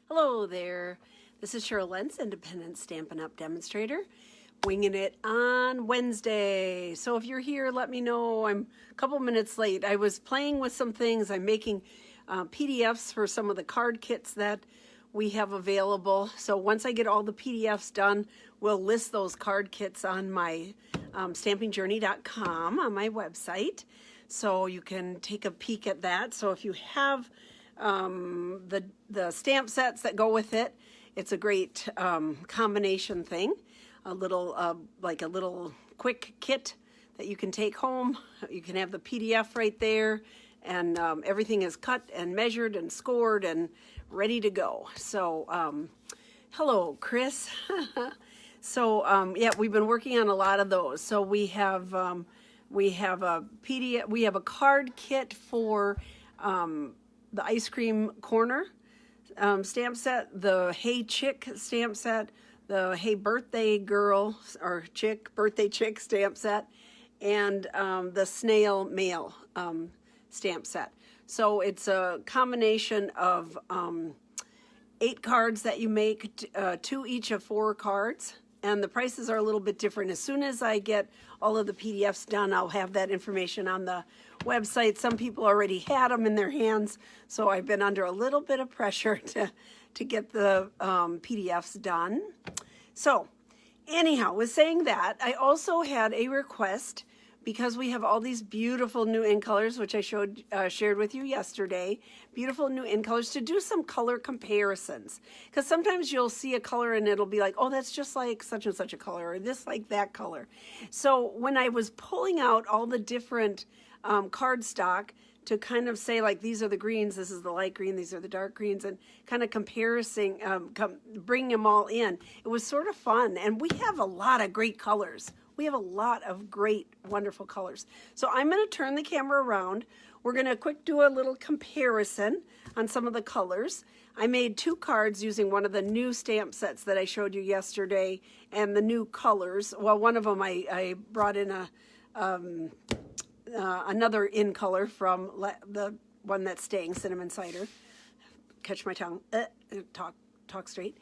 Hello there, this is Cheryl Lentz, independent Stampin' Up! Demonstrator, winging it on Wednesday. So if you're here, let me know. I'm a couple minutes late. I was playing with some things. I'm making PDFs for some of the card kits that we have available. So once I get all the PDFs done, we'll list those card kits on my stampingjourney.com on my website. So you can take a peek at that. So if you have the stamp sets that go with it, it's a great combination thing. A little like a little quick kit that you can take home. You can have the PDF right there, and everything is cut and measured and scored and ready to go. So hello, Chris. So yeah, we've been working on a lot of those. So we have a PDF, we have a card kit for the ice cream corner stamp set, the Hey Chick stamp set, the Hey Birthday Girl or Chick, Birthday Chick stamp set, and the Snail Mail stamp set. So it's a combination of 8 cards that you make, 2 each of 4 cards, and the prices are a little bit different. As soon as I get all of the PDFs done, I'll have that information on the website. Some people already had them in their hands, so I've been under a little bit of pressure to get the PDFs done. So anyhow, with saying that, I also had a request, because we have all these beautiful new in colors, which I shared with you yesterday, beautiful new in colors, to do some color comparisons. Because sometimes you'll see a color and it'll be like, oh, that's just like such and such a color, or this like that color. So when I was pulling out all the different cardstock to kind of say, like, these are the greens, this is the light green, these are the dark greens, and kind of bring them all in, it was sort of fun. And we have a lot of great colors. We have a lot of great, wonderful colors. So I'm going to turn the camera around. We're going to do a little comparison on some of the colors. I made 2 cards using one of the new stamp sets that I showed you yesterday, and the new colors. Well, one of them I brought in another in color from the one that's staying, Cinnamon Cider. Catch my tongue. Talk straight.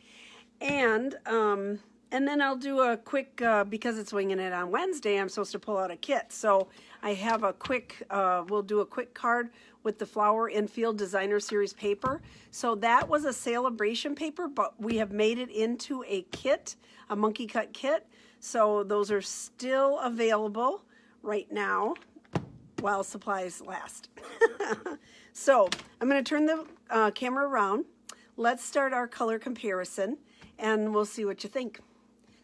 And then I'll do a quick, because it's winging it on Wednesday, I'm supposed to pull out a kit. So I have a quick, we'll do a quick card with the Flower in Field Designer Series paper. So that was a celebration paper, but we have made it into a kit, a monkey cut kit. So those are still available right now while supplies last. So I'm going to turn the camera around. Let's start our color comparison, and we'll see what you think.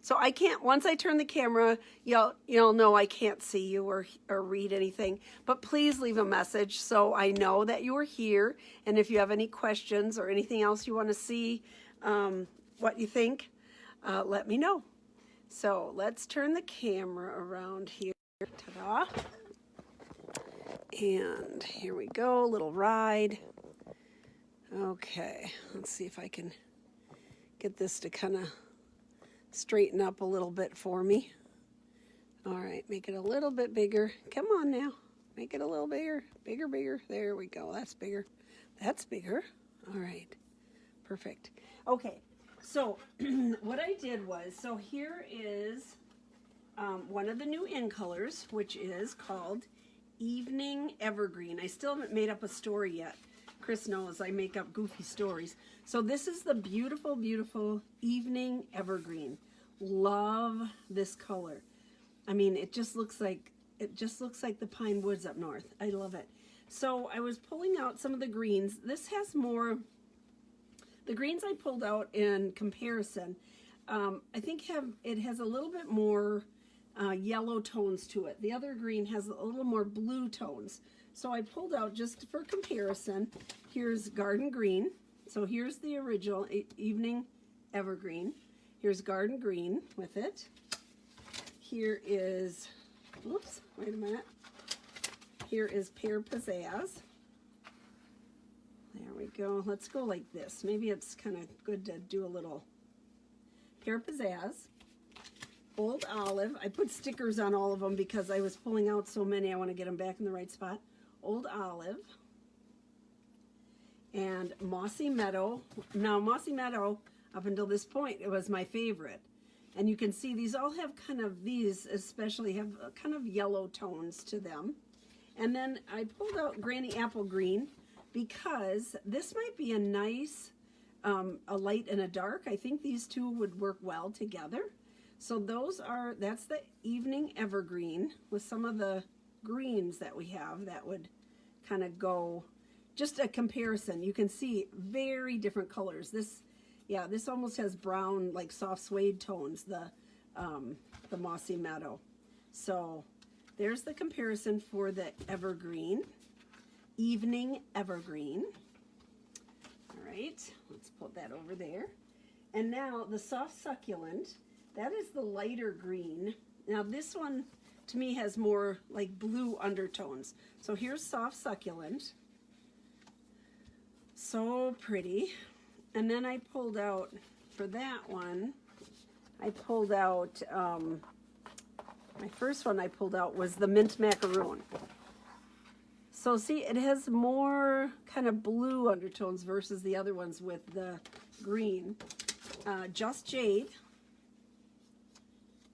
So I can't, once I turn the camera, you'll know I can't see you or read anything, but please leave a message so I know that you are here. And if you have any questions or anything else you want to see, what you think, let me know. So let's turn the camera around here. Ta-da. And here we go, little ride. Okay, let's see if I can get this to kind of straighten up a little bit for me. All right, make it a little bit bigger. Come on now, make it a little bigger, bigger. There we go, that's bigger. That's bigger. All right, perfect. Okay, so what I did was, so here is one of the new in colors, which is called Evening Evergreen. I still haven't made up a story yet. Chris knows I make up goofy stories. So this is the beautiful, beautiful Evening Evergreen. Love this color. I mean, it just looks like the pine woods up north. I love it. So I was pulling out some of the greens. This has more, the greens I pulled out in comparison, I think it has a little bit more yellow tones to it. The other green has a little more blue tones. So I pulled out, just for comparison, here's Garden Green. So here's the original Evening Evergreen. Here's Garden Green with it. Here is, oops, wait a minute. Here is Pear Pizzazz. There we go. Let's go like this. Maybe it's kind of good to do a little Pear Pizzazz. Old Olive. I put stickers on all of them because I was pulling out so many. I want to get them back in the right spot. Old Olive. and Mossy Meadow. Now, Mossy Meadow, up until this point, it was my favorite. And you can see these all have kind of, these especially have kind of yellow tones to them. And then I pulled out Granny Apple Green because this might be a nice, a light and a dark. I think these two would work well together. So that's the Evening Evergreen with some of the greens that we have that would kind of go, just a comparison. You can see very different colors. This almost has brown, like soft suede tones, the Mossy Meadow. So there's the comparison for the Evergreen, Evening Evergreen. All right, let's put that over there. And now the Soft Succulent, that is the lighter green. Now this one, to me, has more like blue undertones. So here's Soft Succulent. So pretty. And then I pulled out, for that one, I pulled out, my first one I pulled out was the Mint Macaroon. So see, it has more kind of blue undertones versus the other ones with the green. Just Jade,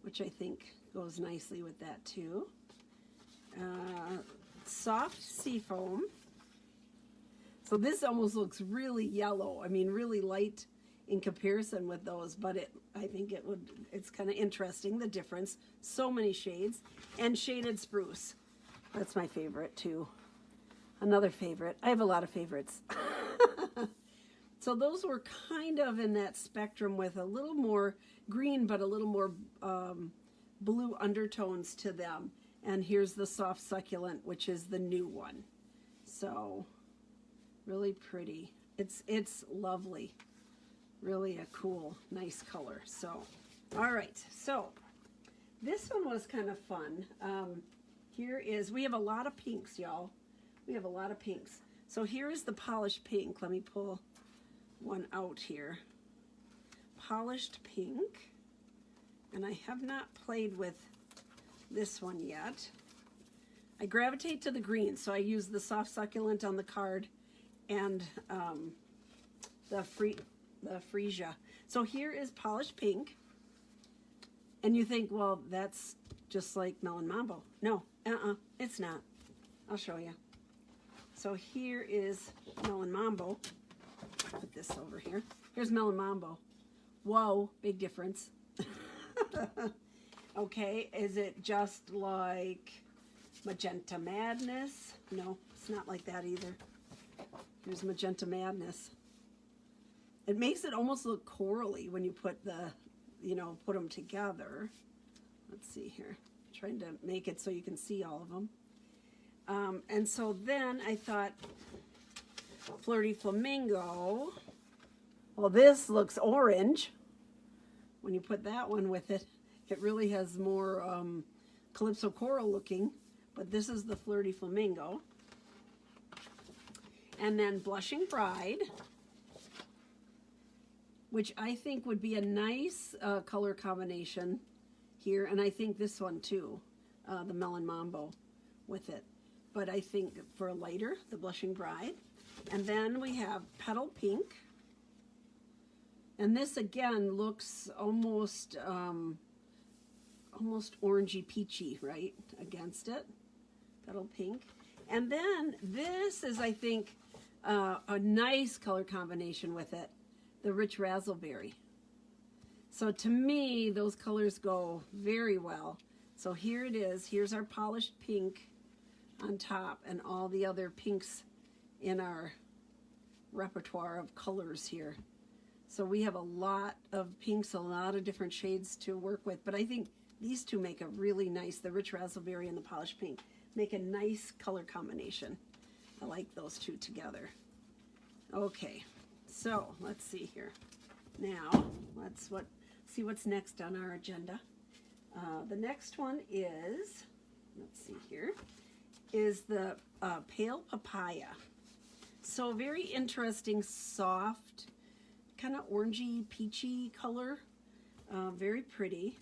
which I think goes nicely with that too. Soft Seafoam. So this almost looks really yellow. I mean, really light in comparison with those, but I think it's kind of interesting, the difference. So many shades. And Shaded Spruce. That's my favorite too. Another favorite. I have a lot of favorites. So those were kind of in that spectrum with a little more green, but a little more blue undertones to them. And here's the Soft Succulent, which is the new one. So really pretty. It's lovely. Really a cool, nice color. So, all right. So this one was kind of fun. We have a lot of pinks, y'all. We have a lot of pinks. So here is the Polished Pink. Let me pull one out here. Polished Pink. And I have not played with this one yet. I gravitate to the green, so I use the Soft Succulent on the card and the Freesia. So here is Polished Pink. And you think, well, that's just like Melon Mambo. No, it's not. I'll show you. So here is Melon Mambo. Put this over here. Here's Melon Mambo. Whoa, big difference. Okay, is it just like Magenta Madness? No, it's not like that either. Here's Magenta Madness. It makes it almost look corally when you put put them together. Let's see here. I'm trying to make it so you can see all of them. And so then I thought, Flirty Flamingo. Well, this looks orange. When you put that one with it, it really has more Calypso Coral looking. But this is the Flirty Flamingo. And then Blushing Bride, which I think would be a nice color combination here. And I think this one too, the Melon Mambo with it. But I think for a lighter, the Blushing Bride. And then we have Petal Pink. And this again looks almost orangey peachy, right, against it. Petal Pink. And then this is, I think, a nice color combination with it, the Rich Razzleberry. So to me, those colors go very well. So here it is. Here's our Polished Pink on top and all the other pinks in our repertoire of colors here. So we have a lot of pinks, a lot of different shades to work with, but I think these two make a really nice, the Rich Razzleberry and the Polished Pink, make a nice color combination. I like those two together. Okay, so let's see here. Now, see what's next on our agenda. The next one is, let's see here, is the Pale Papaya. So very interesting, soft, kind of orangey, peachy color. Very pretty.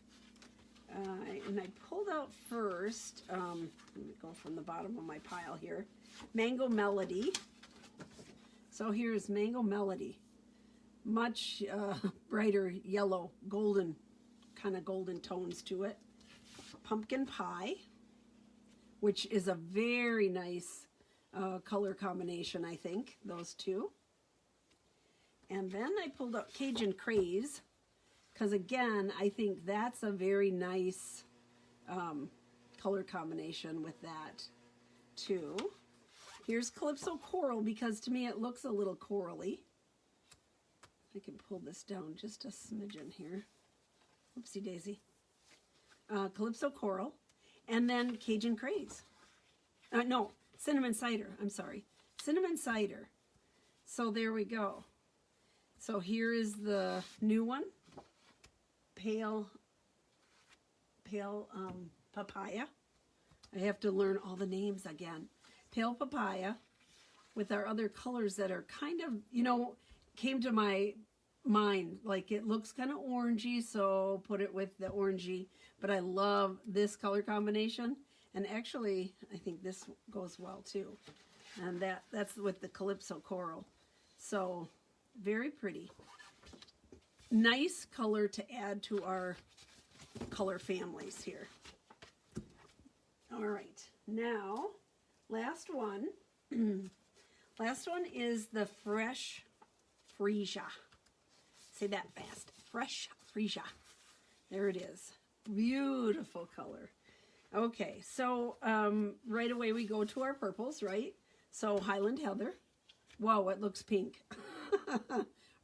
And I pulled out first, let me go from the bottom of my pile here, Mango Melody. So here's Mango Melody. Much brighter yellow, golden, kind of golden tones to it. Pumpkin Pie, which is a very nice color combination, I think, those two. And then I pulled up Cajun Craze, because again, I think that's a very nice color combination with that too. Here's Calypso Coral, because to me it looks a little corally. I can pull this down just a smidgen here. Oopsie daisy. Calypso Coral, and then Cajun Craze. No, Cinnamon Cider, I'm sorry. Cinnamon Cider. So there we go. So here is the new one. Pale Papaya. I have to learn all the names again. Pale Papaya with our other colors that are kind of, you know, came to my mind. Like it looks kind of orangey, so put it with the orangey. But I love this color combination. And actually, I think this goes well too. And that's with the Calypso Coral. So very pretty. Nice color to add to our color families here. All right, now last one. Last one is the Fresh Freesia. Say that fast. Fresh Freesia. There it is. Beautiful color. Okay, so right away we go to our purples, right? So Highland Heather. Whoa, it looks pink.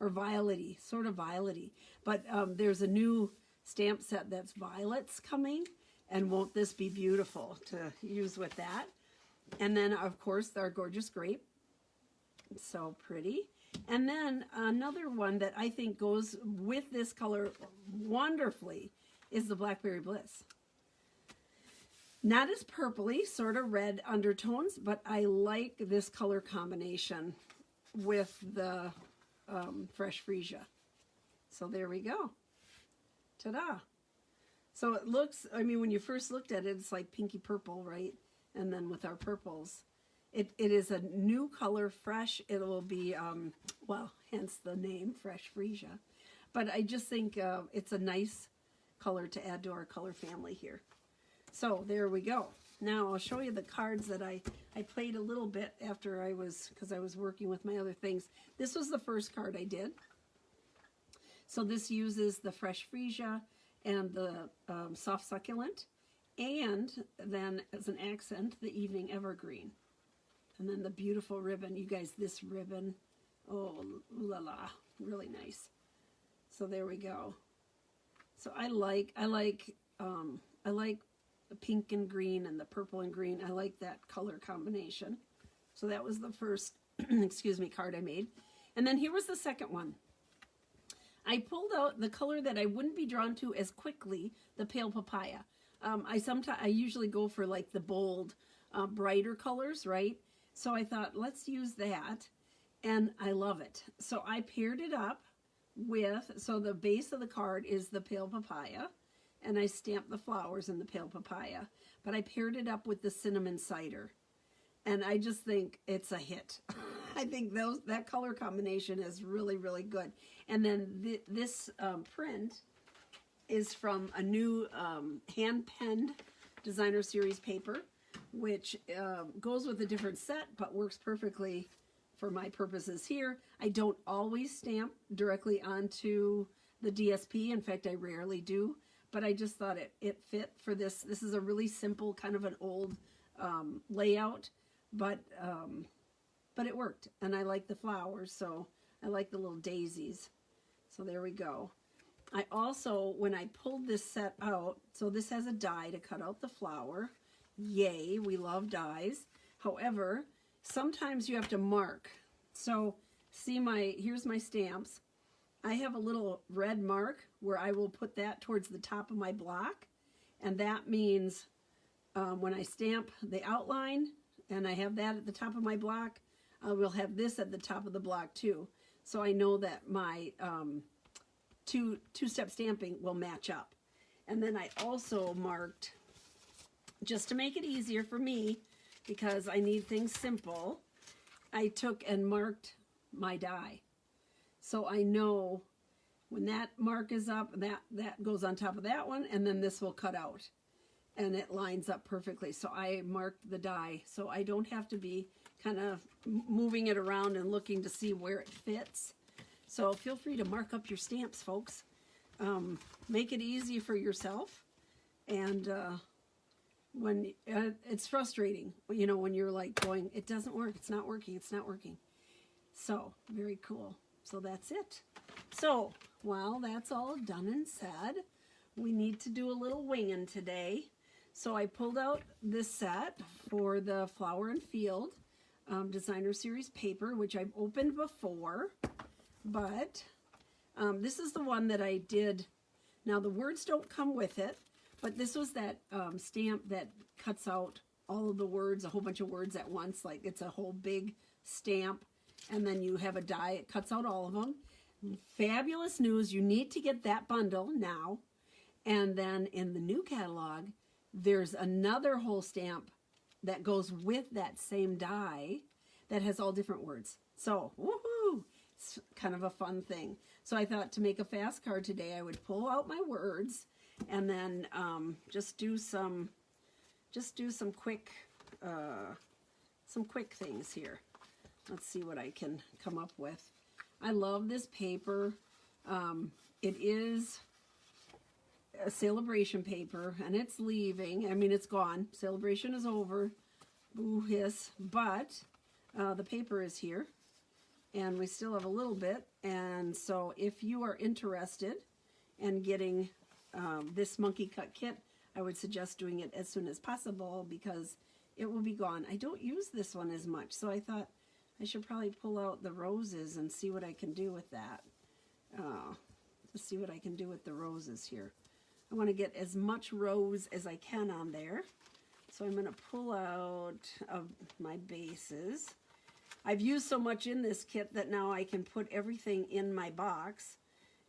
Or violet-y, sort of violet-y. But there's a new stamp set that's violets coming, and won't this be beautiful to use with that? And then, of course, our gorgeous grape. So pretty. And then another one that I think goes with this color wonderfully is the Blackberry Bliss. Not as purpley, sort of red undertones, but I like this color combination with the Fresh Freesia. So there we go. Ta-da. So it looks, I mean, when you first looked at it, it's like pinky purple, right? And then with our purples, it is a new color, fresh. It will be, well, hence the name, Fresh Freesia. But I just think it's a nice color to add to our color family here. So there we go. Now I'll show you the cards that I played a little bit after because I was working with my other things. This was the first card I did. So this uses the Fresh Freesia and the Soft Succulent, and then as an accent, the Evening Evergreen. And then the beautiful ribbon. You guys, this ribbon, oh, ooh la la, really nice. So there we go. So I like the pink and green and the purple and green. I like that color combination. So that was the first, excuse me, card I made. And then here was the second one. I pulled out the color that I wouldn't be drawn to as quickly, the Pale Papaya. I usually go for like the bold, brighter colors, right? So I thought, let's use that, and I love it. So I paired it up with, so the base of the card is the Pale Papaya, and I stamped the flowers in the Pale Papaya, but I paired it up with the Cinnamon Cider, and I just think it's a hit. I think that color combination is really, really good. And then this print is from a new hand-penned designer series paper, which goes with a different set, but works perfectly for my purposes here. I don't always stamp directly onto the DSP. In fact, I rarely do, but I just thought it fit for this. This is a really simple, kind of an old layout, but it worked, and I like the flowers, so I like the little daisies. So there we go. I also, when I pulled this set out, so this has a die to cut out the flower. Yay, we love dies. However, sometimes you have to mark. So see here's my stamps. I have a little red mark where I will put that towards the top of my block, and that means when I stamp the outline and I have that at the top of my block, I will have this at the top of the block too. So I know that my two-step stamping will match up. And then I also marked, just to make it easier for me, because I need things simple, I took and marked my die. So I know when that mark is up, that goes on top of that one, and then this will cut out. And it lines up perfectly. So I marked the die, so I don't have to be kind of moving it around and looking to see where it fits. So feel free to mark up your stamps, folks. Make it easy for yourself. And when it's frustrating, you know, when you're like going, it doesn't work, it's not working, it's not working. So very cool. So that's it. So while that's all done and said, we need to do a little winging today. So I pulled out this set for the Flower and Field Designer Series paper, which I've opened before, but this is the one that I did. Now the words don't come with it, but this was that stamp that cuts out all of the words, a whole bunch of words at once, like it's a whole big stamp, and then you have a die, it cuts out all of them. Fabulous news, you need to get that bundle now. And then in the new catalog, there's another whole stamp that goes with that same die that has all different words. So, woohoo! It's kind of a fun thing. So I thought to make a fast card today, I would pull out my words and then just do some quick things here. Let's see what I can come up with. I love this paper. It is a celebration paper, and it's leaving. I mean, it's gone. Celebration is over. Boo hiss. But the paper is here, and we still have a little bit. And so if you are interested in getting this monkey cut kit, I would suggest doing it as soon as possible because it will be gone. I don't use this one as much, so I thought I should probably pull out the roses and see what I can do with that. Let's see what I can do with the roses here. I want to get as much rose as I can on there. So I'm going to pull out of my bases. I've used so much in this kit that now I can put everything in my box.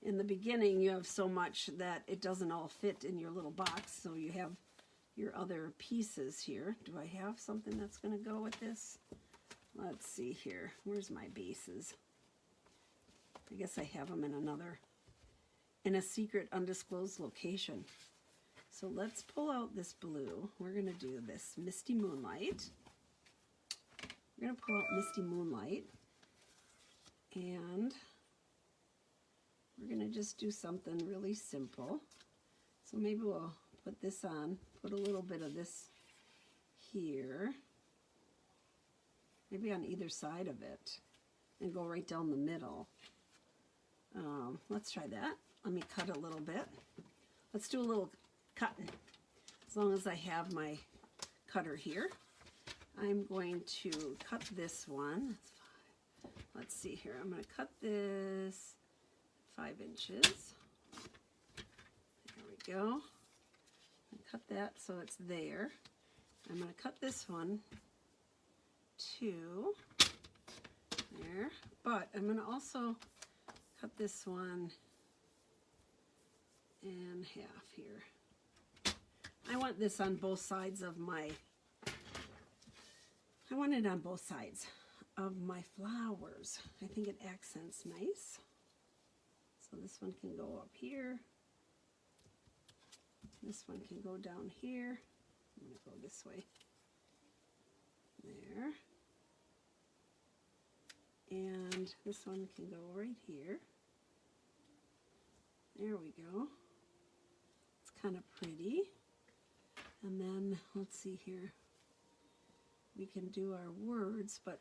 In the beginning, you have so much that it doesn't all fit in your little box, so you have your other pieces here. Do I have something that's going to go with this? Let's see here. Where's my bases? I guess I have them in a secret undisclosed location. So let's pull out this blue. We're going to do this Misty Moonlight. We're going to pull out Misty Moonlight, and we're going to just do something really simple. So maybe we'll put this on, put a little bit of this here, maybe on either side of it, and go right down the middle. Let's try that. Let me cut a little bit. Let's do a little cutting. As long as I have my cutter here, I'm going to cut this one. Let's see here. I'm going to cut this 5 inches. There we go. Cut that so it's there. I'm going to cut this one too. There. But I'm going to also cut this one in half here. I want this on both sides of my, I want it on both sides of my flowers. I think it accents nice. So this one can go up here. This one can go down here. I'm going to go this way. There. And this one can go right here. There we go. It's kind of pretty. And then, let's see here. We can do our words, but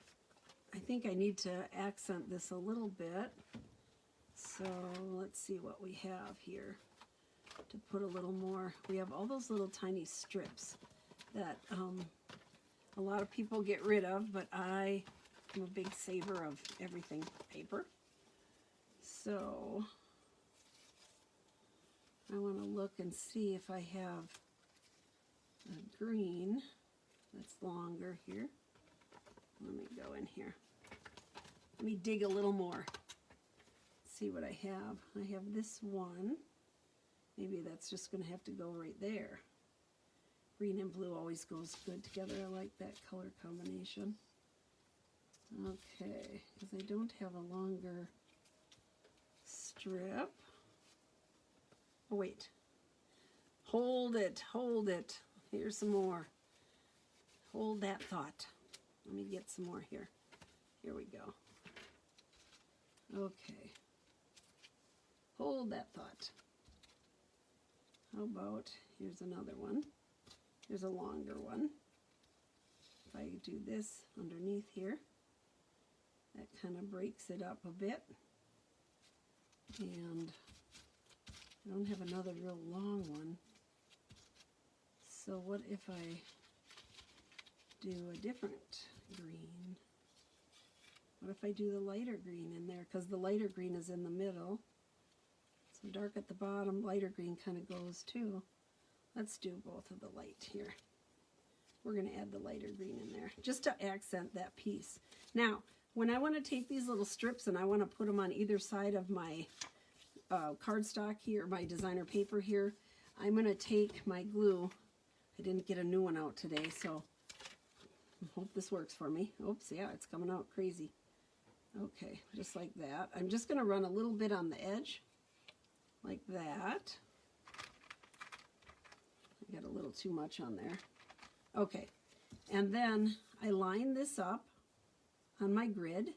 I think I need to accent this a little bit. So let's see what we have here to put a little more. We have all those little tiny strips that a lot of people get rid of, but I am a big saver of everything paper. So I want to look and see if I have a green that's longer here. Let me go in here. Let me dig a little more. See what I have. I have this one. Maybe that's just going to have to go right there. Green and blue always goes good together. I like that color combination. Okay, because I don't have a longer strip. Oh, wait. Hold it, hold it. Here's some more. Hold that thought. Let me get some more here. Here we go. Okay. Hold that thought. How about, here's another one. Here's a longer one. If I do this underneath here, that kind of breaks it up a bit. And I don't have another real long one. So what if I do a different green? What if I do the lighter green in there? Because the lighter green is in the middle. So dark at the bottom, lighter green kind of goes too. Let's do both of the light here. We're going to add the lighter green in there just to accent that piece. Now, when I want to take these little strips and I want to put them on either side of my cardstock here, my designer paper here, I'm going to take my glue. I didn't get a new one out today, so I hope this works for me. Oops, yeah, it's coming out crazy. Okay, just like that. I'm just going to run a little bit on the edge, like that. I got a little too much on there. Okay, and then I line this up on my grid,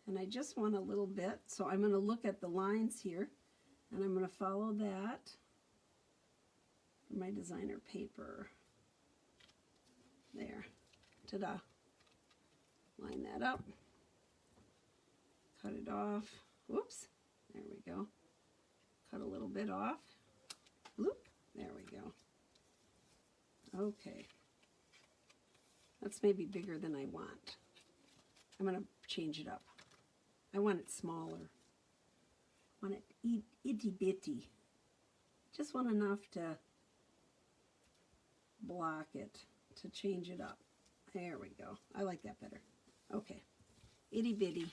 and I just want a little bit, so I'm going to look at the lines here, and I'm going to follow that for my designer paper. There, ta-da. Line that up, cut it off, whoops, there we go. Cut a little bit off, loop, there we go. Okay, that's maybe bigger than I want. I'm going to change it up. I want it smaller. I want it itty bitty. Just want enough to block it, to change it up. There we go. I like that better. Okay, itty bitty.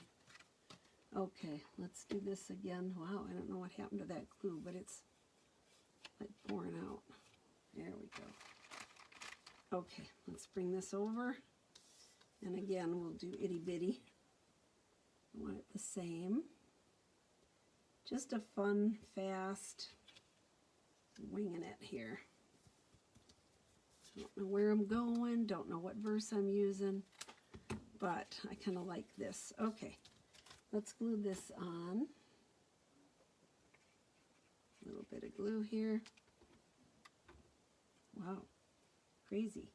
Okay, let's do this again. Wow, I don't know what happened to that glue, but it's like pouring out. There we go. Okay, let's bring this over. And again, we'll do itty bitty. I want it the same. Just a fun, fast, winging it here. Don't know where I'm going, don't know what verse I'm using, but I kind of like this. Okay, let's glue this on. A little bit of glue here. Wow, crazy.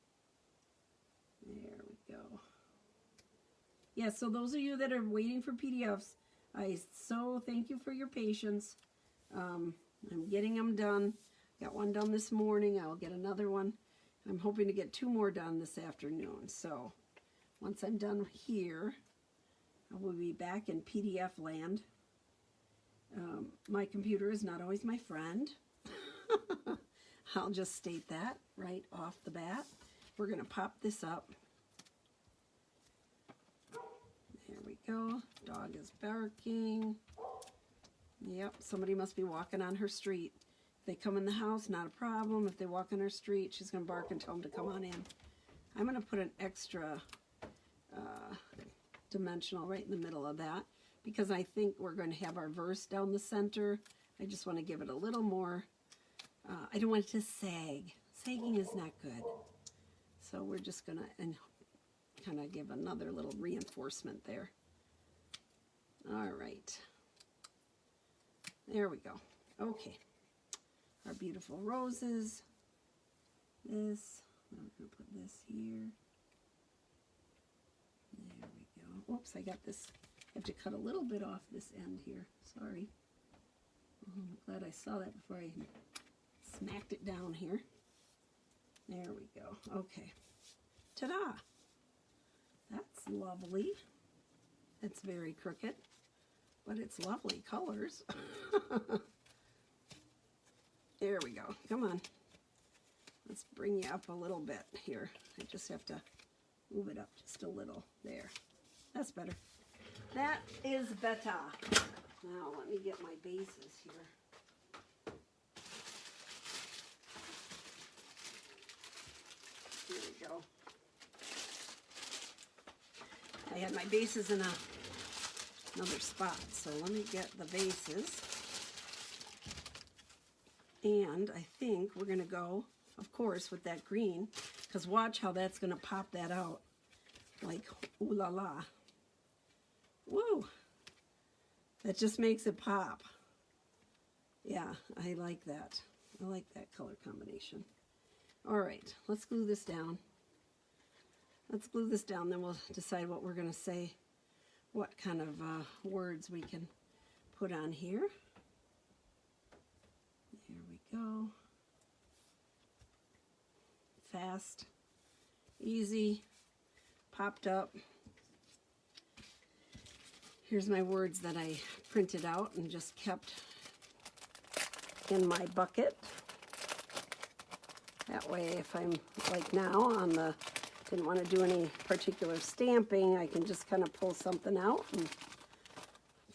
There we go. Yeah, so those of you that are waiting for PDFs, I so thank you for your patience. I'm getting them done. Got one done this morning. I'll get another one. I'm hoping to get 2 more done this afternoon. So once I'm done here, I will be back in PDF land. My computer is not always my friend. I'll just state that right off the bat. We're going to pop this up. There we go. Dog is barking. Yep, somebody must be walking on her street. If they come in the house, not a problem. If they walk on her street, she's going to bark and tell them to come on in. I'm going to put an extra dimensional right in the middle of that because I think we're going to have our verse down the center. I just want to give it a little more. I don't want it to sag. Sagging is not good. So we're just going to kind of give another little reinforcement there. All right. There we go. Okay. Our beautiful roses. This. I'm going to put this here. There we go. Oops, I got this. I have to cut a little bit off this end here. Sorry. I'm glad I saw that before I smacked it down here. There we go. Okay. Ta-da! That's lovely. It's very crooked, but it's lovely colors. There we go. Come on. Let's bring you up a little bit here. I just have to move it up just a little. There. That's better. That is better. Now let me get my bases here. Here we go. I had my bases in another spot, so let me get the bases. And I think we're going to go, of course, with that green, because watch how that's going to pop that out. Like, ooh la la. Woo! That just makes it pop. Yeah, I like that. I like that color combination. All right, let's glue this down. Let's glue this down, then we'll decide what we're going to say, what kind of words we can put on here. There we go. Fast, easy, popped up. Here's my words that I printed out and just kept in my bucket. That way, if I'm like now on the, didn't want to do any particular stamping, I can just kind of pull something out and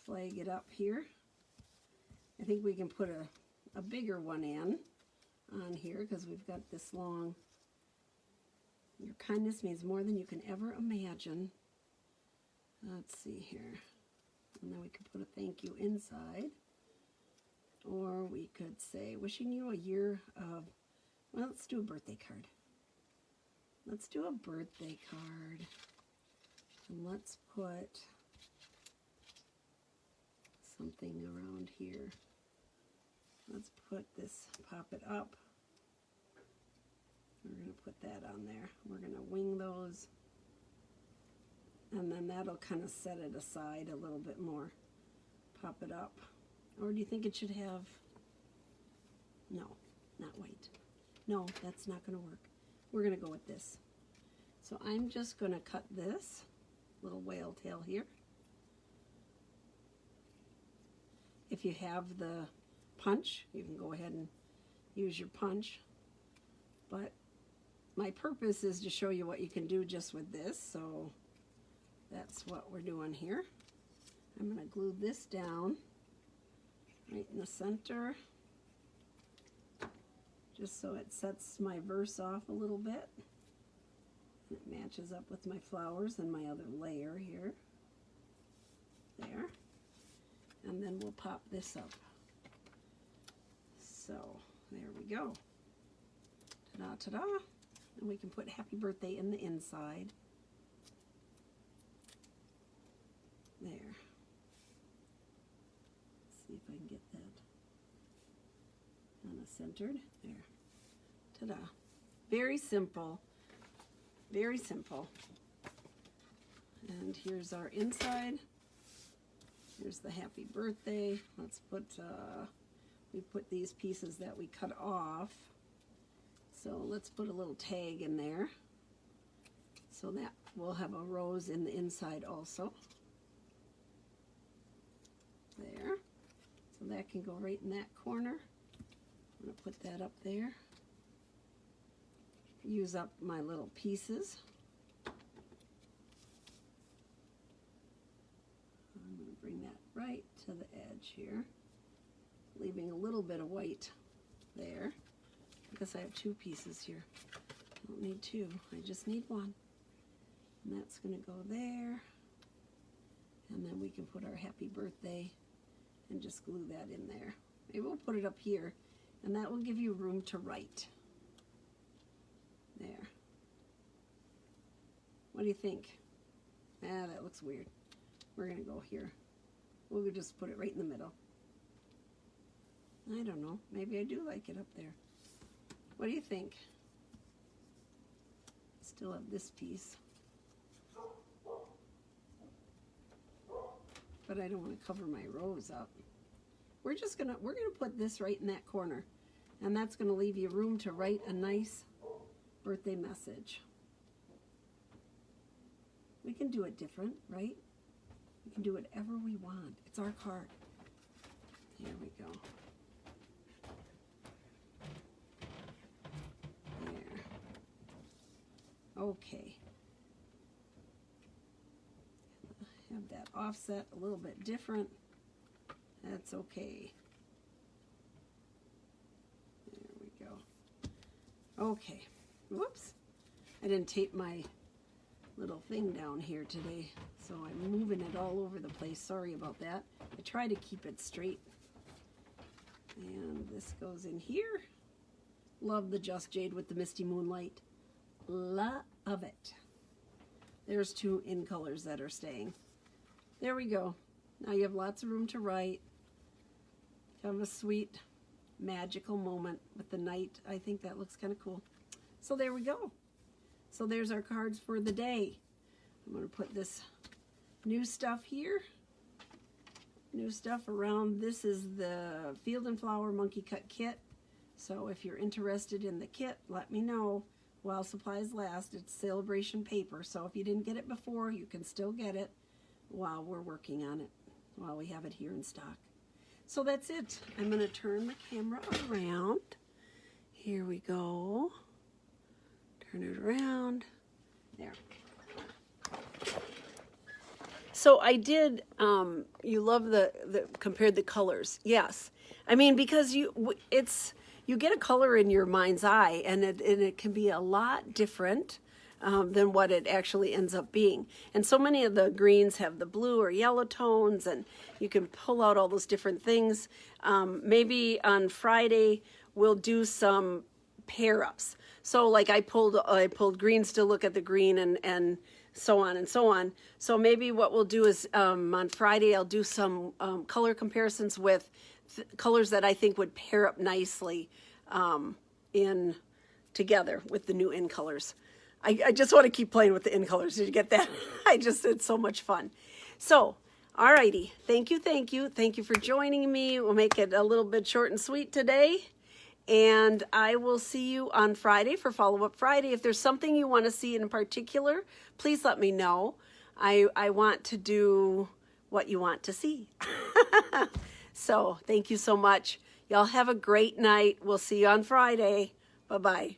flag it up here. I think we can put a bigger one in on here because we've got this long. Your kindness means more than you can ever imagine. Let's see here. And then we could put a thank you inside. Or we could say, wishing you a year of, well, let's do a birthday card. Let's do a birthday card. And let's put something around here. Let's put this, pop it up. We're going to put that on there. We're going to wing those. And then that'll kind of set it aside a little bit more. Pop it up. Or do you think it should have, no, not white. No, that's not going to work. We're going to go with this. So I'm just going to cut this little whale tail here. If you have the punch, you can go ahead and use your punch. But my purpose is to show you what you can do just with this, so that's what we're doing here. I'm going to glue this down right in the center, just so it sets my verse off a little bit. And it matches up with my flowers and my other layer here. There. And then we'll pop this up. So, there we go. Ta-da, ta-da. And we can put happy birthday in the inside. There. Let's see if I can get that kind of centered. There. Ta-da. Very simple. Very simple. And here's our inside. Here's the happy birthday. Let's put, we put these pieces that we cut off. So let's put a little tag in there. So that we'll have a rose in the inside also. There. So that can go right in that corner. I'm going to put that up there. Use up my little pieces. I'm going to bring that right to the edge here, leaving a little bit of white there. I guess I have two pieces here. I don't need two, I just need one. And that's going to go there. And then we can put our happy birthday and just glue that in there. Maybe we'll put it up here, and that will give you room to write. There. What do you think? Ah, that looks weird. We're going to go here. We'll just put it right in the middle. I don't know. Maybe I do like it up there. What do you think? Still have this piece. But I don't want to cover my rose up. We're gonna put this right in that corner. And that's gonna leave you room to write a nice birthday message. We can do it different, right? We can do whatever we want. It's our card. There we go. There. Okay. Have that offset a little bit different. That's okay. There we go. Okay. Whoops. I didn't tape my little thing down here today, so I'm moving it all over the place. Sorry about that. I try to keep it straight. And this goes in here. Love the Just Jade with the Misty Moonlight. Love it. There's 2 in colors that are staying. There we go. Now you have lots of room to write. Have a sweet, magical moment with the night. I think that looks kind of cool. So there we go. So there's our cards for the day. I'm going to put this new stuff here. New stuff around. This is the Field and Flower Monkey Cut Kit. So if you're interested in the kit, let me know. While supplies last, it's celebration paper. So if you didn't get it before, you can still get it while we're working on it, while we have it here in stock. So that's it. I'm going to turn the camera around. Here we go. Turn it around. There. So I did, you love compared the colors. Yes. I mean, because you get a color in your mind's eye, and it can be a lot different than what it actually ends up being. And so many of the greens have the blue or yellow tones, and you can pull out all those different things. Maybe on Friday we'll do some pair-ups. So like I pulled greens to look at the green, and so on and so on. So maybe what we'll do is on Friday I'll do some color comparisons with colors that I think would pair up nicely in together with the new in colors. I just want to keep playing with the in colors. Did you get that? It's so much fun. So, alrighty. Thank you. Thank you for joining me. We'll make it a little bit short and sweet today. And I will see you on Friday for Follow-Up Friday. If there's something you want to see in particular, please let me know. I want to do what you want to see. So, thank you so much. Y'all have a great night. We'll see you on Friday. Bye-bye.